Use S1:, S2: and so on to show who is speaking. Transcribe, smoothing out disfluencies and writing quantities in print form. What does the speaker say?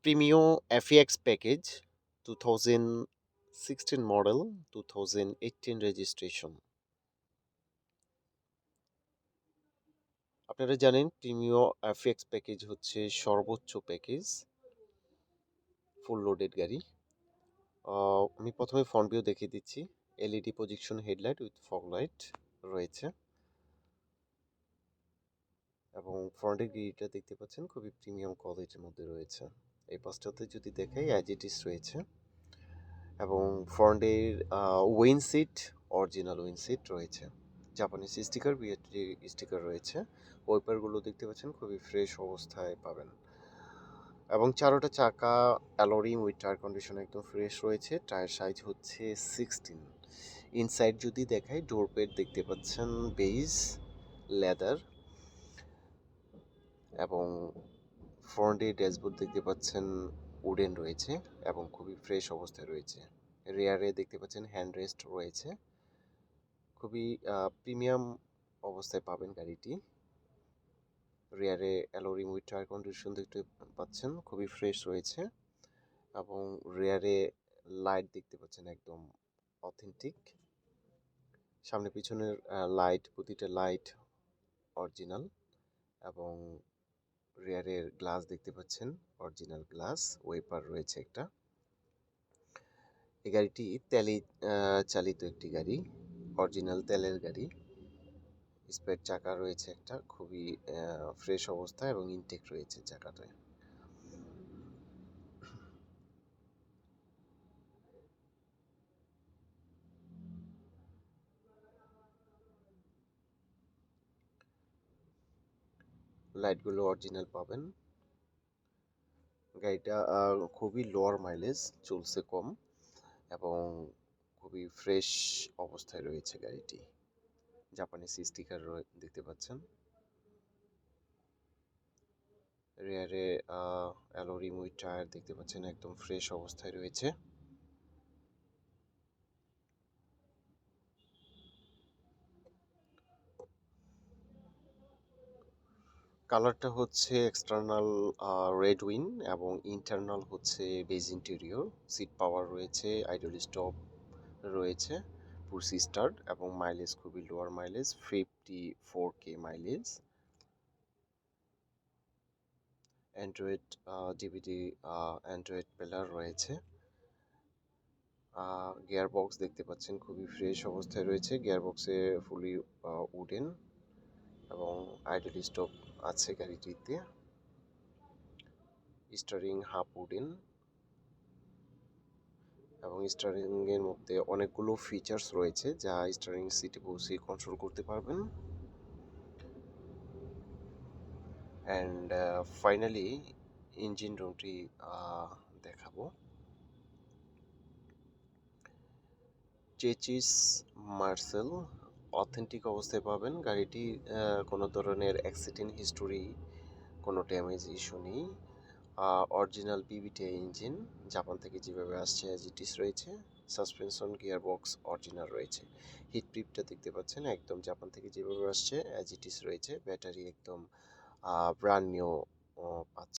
S1: Premio FEX package 2016 model 2018 registration. আপনারা জানেন Premio FEX package হচ্ছে সর্বোচ্চ প্যাকেজ ফুল লোডেড গাড়ি। আমি প্রথমে ফ্রন্ট ভিউ দেখিয়ে দিচ্ছি। LED projection headlight with fog light রয়েছে এবং ফ্রন্টের গ্রিলটা দেখতে পাচ্ছেন খুবই প্রিমিয়াম কোয়ালিটির মধ্যে রয়েছে। এই পাশটাতে যদি দেখাই অ্যাজ ইট ইজ রয়েছে এবং ফ্রন্টের windshield original windshield রয়েছে, জাপানিজ স্টিকার বিএটি স্টিকার রয়েছে। ওয়াইপারগুলো দেখতে পাচ্ছেন খুবই ফ্রেশ অবস্থায় পাবেন এবং চারোটা চাকা অ্যালোরিং উইথ টায়ার কন্ডিশন একদম ফ্রেশ রয়েছে। টায়ার সাইজ হচ্ছে 16। ইনসাইড যদি দেখাই ডোর প্যাড দেখতে পাচ্ছেন বেজ লেদার এবং ফ্রন্টে ড্যাশবোর্ড দেখতে পাচ্ছেন উডেন রয়েছে এবং খুবই ফ্রেশ অবস্থায় রয়েছে। রেয়ারে দেখতে পাচ্ছেন হ্যান্ড রেস্ট রয়েছে, খুবই প্রিমিয়াম অবস্থায় পাবেন গাড়িটি। রেয়ারে অ্যালোরিং উইথ টায়ার কন্ডিশন দেখতে পাচ্ছেন খুবই ফ্রেশ রয়েছে এবং রেয়ারে লাইট দেখতে পাচ্ছেন একদম অথেন্টিক। সামনে পিছনের লাইট, প্রতিটা লাইট অরিজিনাল এবং রেয়ারের গ্লাস দেখতে পাচ্ছেন অরিজিনাল গ্লাস। ওয়েপার রয়েছে একটা। এই গাড়িটি তেলে চালিত একটি গাড়ি, অরিজিনাল তেলের গাড়ি। স্পেয়ার চাকা রয়েছে একটা, খুবই ফ্রেশ অবস্থা এবং ইনটেক রয়েছে চাকাটায়। লাইটগুলো অরিজিনাল পাবেন। গাড়িটা খুবই লোয়ার মাইলেজ চলছে, কম এবং খুবই ফ্রেশ অবস্থায় রয়েছে গাড়িটি। জাপানিজ স্টিকার দেখতে পাচ্ছেন। রেয়ারে অ্যালোরিং উইথ টায়ার দেখতে পাচ্ছেন একদম ফ্রেশ অবস্থায় রয়েছে। কালারটা হচ্ছে এক্সটার্নাল রেড উইন এবং ইন্টারনাল হচ্ছে বেজ ইন্টেরিয়র। সিট পাওয়ার রয়েছে, আইডল স্টপ রয়েছে, পুশি স্টার্ট এবং মাইলেজ খুবই lower mileage, 54K mileage. Android DVD Android player রয়েছে। গিয়ার বক্স দেখতে পাচ্ছেন খুবই ফ্রেশ অবস্থায় রয়েছে, গিয়ার বক্সে ফুলি উডেন এবং আইডল স্টপ আছে গাড়িটিতে। স্টারিং হাফ উডেন এবং স্টারিং এর মধ্যে অনেকগুলো ফিচার্স রয়েছে যা স্টারিং সিটে বসে কন্ট্রোল করতে পারবেন। অ্যান্ড ফাইনালি ইঞ্জিন রুমটি দেখাবো। চেচিস মার্সেল অথেন্টিক অবস্থায় পাবেন গাড়িটি। কোনো ধরনের অ্যাক্সিডেন্ট হিস্টোরি, কোনো ড্যামেজ ইস্যু নেই। অরিজিনাল বিবিটিআই ইঞ্জিন, জাপান থেকে যেভাবে আসছে অ্যাজ ইট ইজ রয়েছে। সাসপেনশন গিয়ার বক্স অরিজিনাল রয়েছে। হিট প্রিপটা দেখতে পাচ্ছেন একদম জাপান থেকে যেভাবে আসছে অ্যাজ ইট ইজ রয়েছে। ব্যাটারি একদম ব্র্যান্ড নিউ পাচ্ছেন।